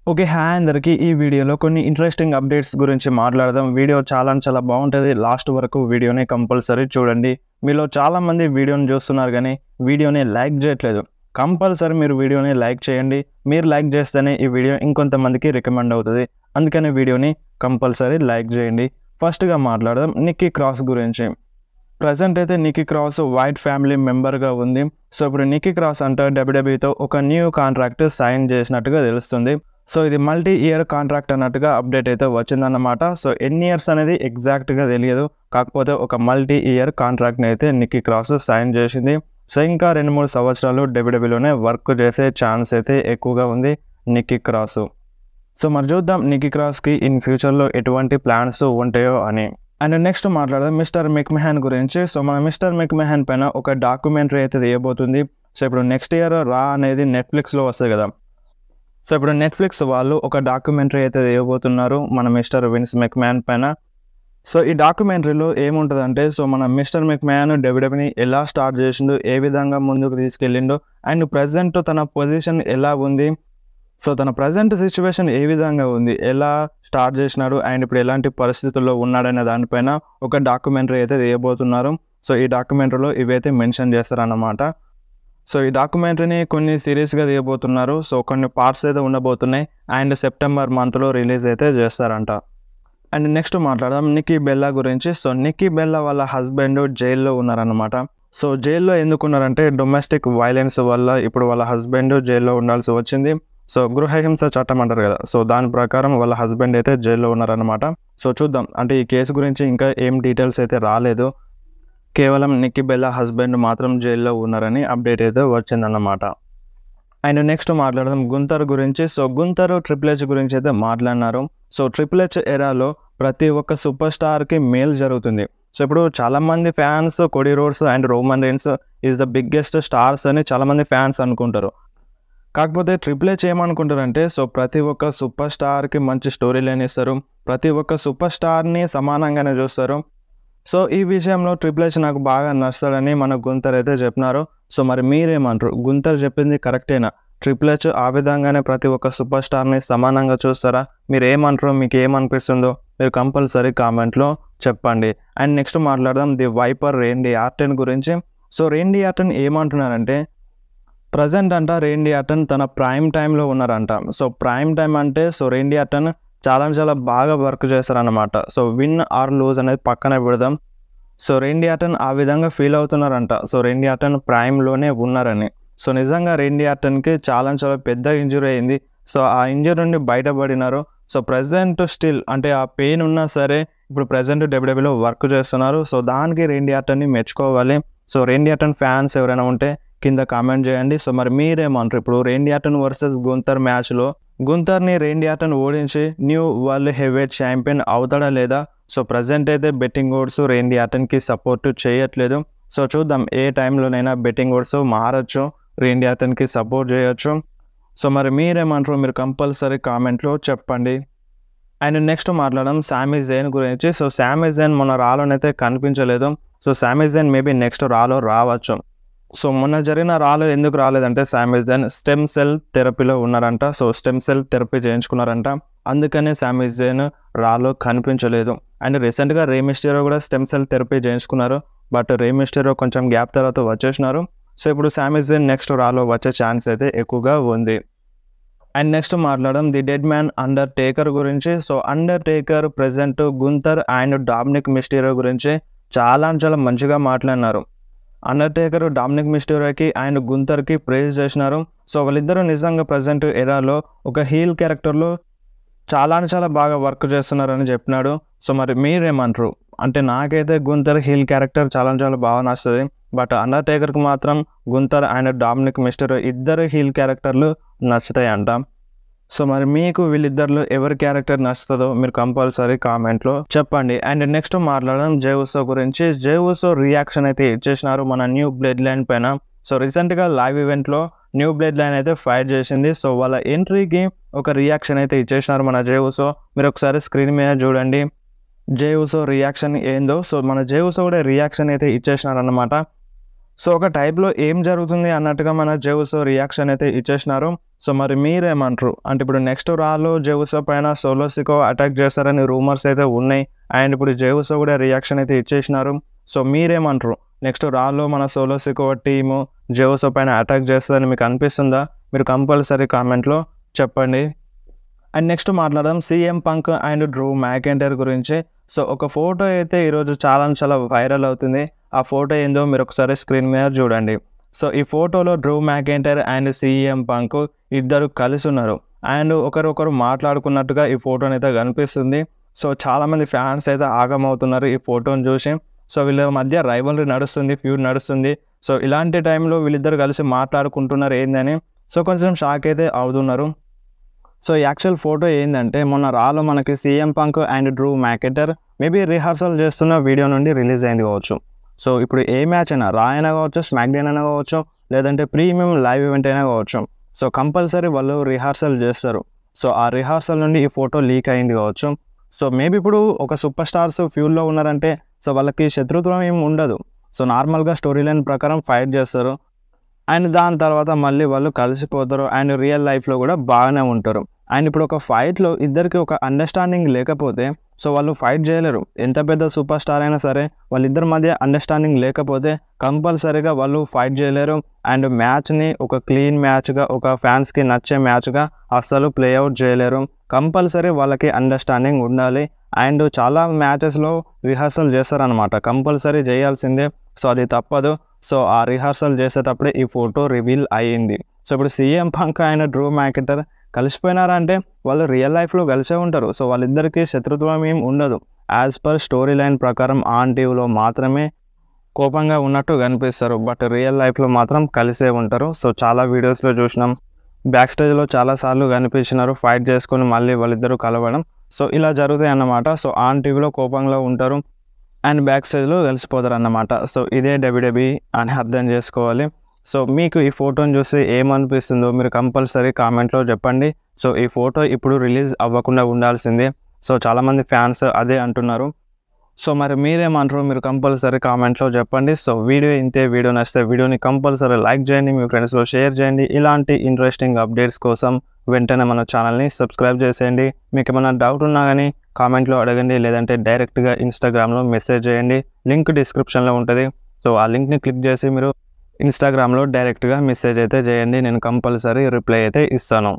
Okay. Hi అందరికి. ఈ వీడియోలో కొన్ని ఇంట్రెస్టింగ్ అప్డేట్స్ గురించి మాట్లాడదాం. వీడియో చాలా బాగుంటది. లాస్ట్ వరకు వీడియోని కంపల్సరీ చూడండి. మీలో చాలామంది వీడియోని చూస్తున్నారు గానీ, వీడియోని లైక్ చేయట్లేదు. కంపల్సరీ మీరు వీడియోని లైక్ చేయండి. మీరు లైక్ చేస్తేనే ఈ వీడియో ఇంకొంతమందికి రికమెండ్ అవుతది. అందుకని వీడియోని కంపల్సరీ లైక్ చేయండి. ఫస్ట్‌గా మాట్లాడదాం నిక్కీ క్రాస్ గురించి. ప్రెజెంట్ అయితే నిక్కీ క్రాస్ వైట్ ఫ్యామిలీ మెంబర్‌గా ఉంది. సో, ఇప్పుడు నిక్కీ క్రాస్ అంట డబ్ల్యూడబ్ల్యూఈతో ఒక న్యూ కాంట్రాక్ట్ సైన్ చేసినట్టుగా తెలుస్తుంది. సో, ఇది మల్టీ ఇయర్ కాంట్రాక్ట్ అన్నట్టుగా అప్డేట్ అయితే వచ్చిందన్నమాట. సో, ఎన్ని ఇయర్స్ అనేది ఎగ్జాక్ట్‌గా తెలియదు. కాకపోతే ఒక మల్టీ ఇయర్ కాంట్రాక్ట్‌ని అయితే నిక్కీ క్రాస్ సైన్ చేసింది. సో, ఇంకా 2, 3 సంవత్సరాలు డబ్ల్యూడబ్ల్యూలోనే వర్క్ చేసే ఛాన్స్ అయితే ఎక్కువగా ఉంది నిక్కీ క్రాస్. సో, మరి చూద్దాం నిక్కీ క్రాస్‌కి ఇన్ ఫ్యూచర్‌లో ఎటువంటి ప్లాన్స్ ఉంటాయో అని. అండ్ నెక్స్ట్ మాట్లాడదాం మిస్టర్ మెక్‌మెహన్ గురించి. సో, మన మిస్టర్ మెక్‌మెహన్ పైన ఒక డాక్యుమెంటరీ అయితే తీయబోతుంది. సో, ఇప్పుడు నెక్స్ట్ ఇయర్ రా అనేది నెట్‌ఫ్లిక్స్‌లో వస్తది కదా! సో, ఇప్పుడు నెట్‌ఫ్లిక్స్ వాళ్ళు ఒక డాక్యుమెంటరీ అయితే తీయబోతున్నారు మన మిస్టర్ విన్స్ మెక్‌మెహన్ పైన. సో, ఈ డాక్యుమెంటరీలో ఏముంటదంటే, సో, మన మిస్టర్ మెక్‌మెహన్ డబ్ల్యూడబ్ల్యూఈని ఎలా స్టార్ట్ చేసిండు, ఏ విధంగా ముందుకు తీసుకెళ్ళిండో, అండ్ ప్రెజెంట్ తన పొజిషన్ ఎలా ఉంది, సో, తన ప్రెజెంట్ సిట్యుయేషన్ ఏ విధంగా ఉంది, ఎలా స్టార్ట్ చేసినాడు, అండ్ ఇప్పుడు ఎలాంటి పరిస్థితుల్లో ఉన్నాడనే దానిపైన ఒక డాక్యుమెంటరీ అయితే తీయబోతున్నారు. సో, ఈ డాక్యుమెంటరీలో ఇవైతే మెన్షన్ చేస్తారన్నమాట. సో, ఈ డాక్యుమెంటరీని కొన్ని సీరీస్‌గా తీయబోతున్నారు. సో, కొన్ని పార్ట్స్ అయితే ఉండబోతున్నాయి. అండ్ సెప్టెంబర్ మంత్‌లో రిలీజ్ అయితే చేస్తారంట. అండ్ నెక్స్ట్ మాట్లాడదాం నిక్కీ బెల్లా గురించి. సో, నిక్కీ బెల్లా వాళ్ళ హస్బెండ్ జైల్‌లో ఉన్నారన్నమాట. సో, జైల్‌లో ఎందుకున్నారంటే డొమెస్టిక్ వయలెన్స్ వల్ల ఇప్పుడు వాళ్ళ హస్బెండ్ జైల్‌లో ఉండాల్సి వచ్చింది. సో, గృహహింస చట్టం అంటారు కదా! సో, దాని ప్రకారం వాళ్ళ హస్బెండ్ అయితే జైల్‌లో ఉన్నారన్నమాట. సో, చూద్దాం అంటే ఈ కేసు గురించి ఇంకా ఏం డీటెయిల్స్ అయితే రాలేదు. కేవలం నిక్కీ బెల్లా హస్బెండ్ మాత్రం జైల్‌లో ఉన్నారని అప్డేట్ అయితే వచ్చిందన్నమాట. అండ్ నెక్స్ట్ మాట్లాడదాం గుంతర్ గురించి. సో, గుంతర్ ట్రిపుల్ హెచ్ గురించి అయితే మాట్లాడినారు. సో, ట్రిపుల్ హెచ్ ఎరాలో ప్రతి ఒక్క సూపర్ స్టార్‌కి మేలు జరుగుతుంది. సో, ఇప్పుడు చాలామంది fans Cody roads and Roman Reigns is the biggest stars అని చాలామంది ఫ్యాన్స్ అనుకుంటారు. కాకపోతే ట్రిపుల్ హెచ్ ఏమనుకుంటారంటే, సో, ప్రతి ఒక్క సూపర్ స్టార్‌కి మంచి స్టోరీ లైన్ ఇస్తారు. ప్రతి ఒక్క సూపర్ స్టార్‌ని సమానంగానే చూస్తారు. సో, ఈ విషయంలో ట్రిపుల్ హెచ్ నాకు బాగా నచ్చుతాడని మన గుంతర్ అయితే చెప్పినారు. సో, మరి మీరేమంటారు? గుంతర్ చెప్పింది కరెక్టేనా? ట్రిపుల్ హెచ్ ఆ విధంగానే ప్రతి ఒక్క సూపర్ స్టార్‌ని సమానంగా చూస్తారా? మీరేమంటారో మీకేమనిపిస్తుందో మీరు కంపల్సరీ కామెంట్‌లో చెప్పండి. అండ్ నెక్స్ట్ మాట్లాడదాం ది వైపర్ రేండీ ఆర్టన్ గురించి. సో, రేండీ ఆర్టన్ ఏమంటున్నారంటే, ప్రెజెంట్ అంట రేండీ ఆర్టన్ తన ప్రైమ్ టైమ్‌లో ఉన్నారంట. సో, ప్రైమ్ టైమ్ అంటే సో, రేండీ ఆర్టన్ చాలా బాగా వర్క్ చేస్తారనమాట. సో, విన్ ఆర్ లూజ్ అనేది పక్కన పెడదాం. సో, రేండీ ఆర్టన్ ఆ విధంగా ఫీల్ అవుతున్నారంట. సో, రేండీ ఆర్టన్ ప్రైమ్‌లోనే ఉన్నారని. సో, నిజంగా రేండీ ఆర్టన్‌కి చాలా పెద్ద ఇంజ్యూరీ అయింది. సో, ఆ ఇంజ్యూరీ నుండి బయటపడినారు. సో, ప్రెజెంట్ స్టిల్ అంటే ఆ పెయిన్ ఉన్నా సరే ఇప్పుడు ప్రెజెంట్ డబ్ల్యూడబ్ల్యూలో వర్క్ చేస్తున్నారు. సో, దానికి రేండీ ఆర్టన్‌ని మెచ్చుకోవాలి. సో, రేండీ ఆర్టన్ ఫ్యాన్స్ ఎవరైనా ఉంటే కింద కామెంట్ చేయండి. సో, మరి మీరేమంటారు? ఇప్పుడు రేండీ ఆర్టన్ వర్సెస్ గుంతర్ మ్యాచ్‌లో గుంతర్‌ని రేండీ ఆర్టన్ ఓడించి న్యూ వరల్డ్ హెవీవెయిట్ ఛాంపియన్ అవుతాడా లేదా? సో, ప్రెజెంట్ అయితే బెట్టింగ్ ఓడ్స్ రేండీ ఆర్టన్‌కి సపోర్ట్ చేయట్లేదు. సో, చూద్దాం ఏ టైంలోనైనా బెట్టింగ్ ఓడ్స్ మారొచ్చు. రేండీ ఆర్టన్‌కి సపోర్ట్ చేయొచ్చు. సో, మరి మీరేమంటారో మీరు కంపల్సరీ కామెంట్‌లో చెప్పండి. అండ్ నెక్స్ట్ మాట్లాడదాం సామీ జైన్ గురించి. సో, సామీ జైన్ మొన్న రాలోనైతే కనిపించలేదు. సో, సామీ జైన్ మేబీ నెక్స్ట్ రాలో రావచ్చు. సో, మొన్న జరిగిన రాలో ఎందుకు రాలేదంటే సామీ జైన్ స్టెమ్ సెల్ థెరపీలో ఉన్నారంట. సో, స్టెమ్ సెల్ థెరపీ చేయించుకున్నారంట. అందుకనే సామీ జైన్ రాలో కనిపించలేదు. అండ్ రీసెంట్‌గా రే మిస్టీరియో కూడా స్టెమ్ సెల్ థెరపీ చేయించుకున్నారు. బట్ రే మిస్టీరియో కొంచెం గ్యాప్ తర్వాత వచ్చేసినారు. సో, ఇప్పుడు సామీ జైన్ నెక్స్ట్ రాలో వచ్చే ఛాన్స్ అయితే ఎక్కువగా ఉంది. అండ్ నెక్స్ట్ మాట్లాడదాం the dead man Undertaker గురించి. So, Undertaker present Gunther and Dominik Mysterio గురించి చాలా మంచిగా మాట్లాడినారు. అండర్ టేకర్ డామినిక్ మిస్టీరియోకి అండ్ గుంతర్‌కి ప్రైజ్ చేసినారు. సో, వాళ్ళిద్దరూ నిజంగా ప్రెజెంట్ ఎరాలో ఒక హీల్ క్యారెక్టర్‌లో చాలా బాగా వర్క్ చేస్తున్నారని చెప్పినాడు. సో, మరి మీరేమంటారు? అంటే నాకైతే గుంతర్ హీల్ క్యారెక్టర్ చాలా బాగా నచ్చుతది. బట్ అండర్ టేకర్‌కి మాత్రం గుంతర్ అండ్ డామినిక్ మిస్టీరియో ఇద్దరు హీల్ క్యారెక్టర్‌లు నచ్చుతాయంట. సో, మరి మీకు వీళ్ళిద్దరిలో ఎవరి క్యారెక్టర్ నచ్చుతదో మీరు కంపల్సరీ కామెంట్‌లో చెప్పండి. అండ్ నెక్స్ట్ మాట్లాడడం జే ఉసో గురించి. జే ఉసో రియాక్షన్ అయితే ఇచ్చేసినారు మన న్యూ బ్లడ్ లైన్ పైన. సో, రీసెంట్‌గా లైవ్ ఈవెంట్‌లో న్యూ బ్లడ్ లైన్ అయితే ఫైట్ చేసింది. సో, వాళ్ళ ఎంట్రీకి ఒక రియాక్షన్ అయితే ఇచ్చేసినారు మన జే ఉసో. మీరు ఒకసారి స్క్రీన్ మీద చూడండి జే ఉసో రియాక్షన్ ఏందో. సో, మన జే ఉసో కూడా రియాక్షన్ అయితే ఇచ్చేసినారన్నమాట. సో ఒక టైప్‌లో ఏం జరుగుతుంది అన్నట్టుగా మన జెవుస్ రియాక్షన్ అయితే ఇచ్చేసినారు. సో మరి మీరేమంటారు? అంటే ఇప్పుడు నెక్స్ట్ రాలో జెవుస్ పైన సోలో సికో అటాక్ చేస్తారని రూమర్స్ అయితే ఉన్నాయి. అండ్ ఇప్పుడు జెవుస్ కూడా రియాక్షన్ అయితే ఇచ్చేసినారు. సో మీరేమంటారు? నెక్స్ట్ రాలో మన సోలో సికో టీము జెవుస్ పైన అటాక్ చేస్తదని మీకు అనిపిస్తుందా? మీరు కంపల్సరీ కామెంట్‌లో చెప్పండి. అండ్ నెక్స్ట్ మాట్లాడదాం CM Punk and Drew McIntyre గురించి. సో ఒక ఫోటో అయితే ఈరోజు చాలా వైరల్ అవుతుంది. ఆ ఫోటో ఏందో మీరు ఒకసారి స్క్రీన్ మీద చూడండి. సో ఈ ఫోటోలో Drew McIntyre and CM punk ఇద్దరు కలిసి ఉన్నారు. అండ్ ఒకరొకరు మాట్లాడుకున్నట్టుగా ఈ ఫోటోనైతే కనిపిస్తుంది. సో చాలామంది ఫ్యాన్స్ అయితే ఆగమవుతున్నారు ఈ ఫోటోని చూసి. సో వీళ్ళ మధ్య రైవల్రీ నడుస్తుంది, ఫ్యూడ్ నడుస్తుంది. సో ఇలాంటి టైంలో వీళ్ళిద్దరు కలిసి మాట్లాడుకుంటున్నారు ఏందని సో కొంచెం షాక్ అయితే అవుతున్నారు. సో ఈ యాక్చువల్ ఫోటో ఏందంటే మొన్న రాలో మనకి CM Punk and Drew McIntyre maybe rehearsal చేస్తున్న వీడియో నుండి రిలీజ్ అయింది కావచ్చు. సో ఇప్పుడు ఏ మ్యాచ్ అయినా రా అయినా కావచ్చు, స్మాక్డౌన్ అయినా కావచ్చు, లేదంటే ప్రీమియం లైవ్ ఈవెంట్ అయినా కావచ్చు. సో కంపల్సరీ వాళ్ళు రిహార్సల్ చేస్తారు. సో ఆ రిహార్సల్ నుండి ఈ ఫోటో లీక్ అయింది కావచ్చు. సో మేబీ ఇప్పుడు ఒక సూపర్ స్టార్స్ ఫ్యూల్లో ఉన్నారంటే సో వాళ్ళకి శత్రుత్వం ఏమి ఉండదు. సో నార్మల్గా స్టోరీ లైన్ ప్రకారం ఫైట్ చేస్తారు. అండ్ దాని తర్వాత మళ్ళీ వాళ్ళు కలిసిపోతారు. అండ్ రియల్ లైఫ్లో కూడా బాగానే ఉంటారు. అండ్ ఇప్పుడు ఒక ఫైట్లో ఇద్దరికి ఒక అండర్స్టాండింగ్ లేకపోతే సో వాళ్ళు ఫైట్ చేయలేరు. ఎంత పెద్ద సూపర్ స్టార్ అయినా సరే వాళ్ళిద్దరి మధ్య అండర్స్టాండింగ్ లేకపోతే కంపల్సరీగా వాళ్ళు ఫైట్ చేయలేరు. అండ్ మ్యాచ్ని ఒక క్లీన్ మ్యాచ్గా, ఒక ఫ్యాన్స్కి నచ్చే మ్యాచ్గా అస్సలు ప్లేఅవుట్ చేయలేరు. కంపల్సరీ వాళ్ళకి అండర్స్టాండింగ్ ఉండాలి. అండ్ చాలా మ్యాచెస్లో రిహార్సల్ చేస్తారనమాట. కంపల్సరీ చేయాల్సిందే. సో అది తప్పదు. సో ఆ రిహార్సల్ చేసేటప్పుడే ఈ ఫోటో రివీల్ అయ్యింది. సో ఇప్పుడు CM Punk and Drew McIntyre కలిసిపోయినారంటే వాళ్ళు రియల్ లైఫ్లో కలిసే ఉంటారు. సో వాళ్ళిద్దరికీ శత్రుత్వం ఏం ఉండదు. యాజ్ పర్ స్టోరీ లైన్ ప్రకారం ఆన్ టీవీలో మాత్రమే కోపంగా ఉన్నట్టు కనిపిస్తారు. బట్ రియల్ లైఫ్లో మాత్రం కలిసే ఉంటారు. సో చాలా వీడియోస్లో చూసినాం. బ్యాక్ స్టేజ్లో చాలాసార్లు కనిపించినారు ఫైట్ చేసుకొని మళ్ళీ వాళ్ళిద్దరూ కలవడం. సో ఇలా జరుగుతాయి అన్నమాట. సో ఆన్ టీవీలో కోపంలో ఉంటారు అండ్ బ్యాక్ స్టేజ్లో కలిసిపోతారు అన్నమాట. సో ఇదే డబ్ల్యూడబ్ల్యూఈ అని అర్థం చేసుకోవాలి. సో మీకు ఈ ఫోటోని చూసి ఏమనిపిస్తుందో మీరు కంపల్సరీ కామెంట్లో చెప్పండి. సో ఈ ఫోటో ఇప్పుడు రిలీజ్ అవ్వకుండా ఉండాల్సిందే. సో చాలామంది ఫ్యాన్స్ అదే అంటున్నారు. సో మరి మీరేమంటారు? మీరు కంపల్సరీ కామెంట్లో చెప్పండి. సో వీడియో నచ్చితే వీడియోని కంపల్సరీ లైక్ చేయండి, మీ ఫ్రెండ్స్లో షేర్ చేయండి. ఇలాంటి ఇంట్రెస్టింగ్ అప్డేట్స్ కోసం వెంటనే మన ఛానల్ని సబ్స్క్రైబ్ చేసేయండి. మీకు ఏమైనా డౌట్ ఉన్నా కానీ కామెంట్లో అడగండి, లేదంటే డైరెక్ట్గా ఇన్స్టాగ్రామ్లో మెసేజ్ చేయండి. లింక్ డిస్క్రిప్షన్లో ఉంటుంది. సో ఆ లింక్ని క్లిక్ చేసి మీరు ఇన్స్టాగ్రామ్లో డైరెక్ట్గా మెసేజ్ అయితే చేయండి. నేను కంపల్సరీ రిప్లై అయితే ఇస్తాను.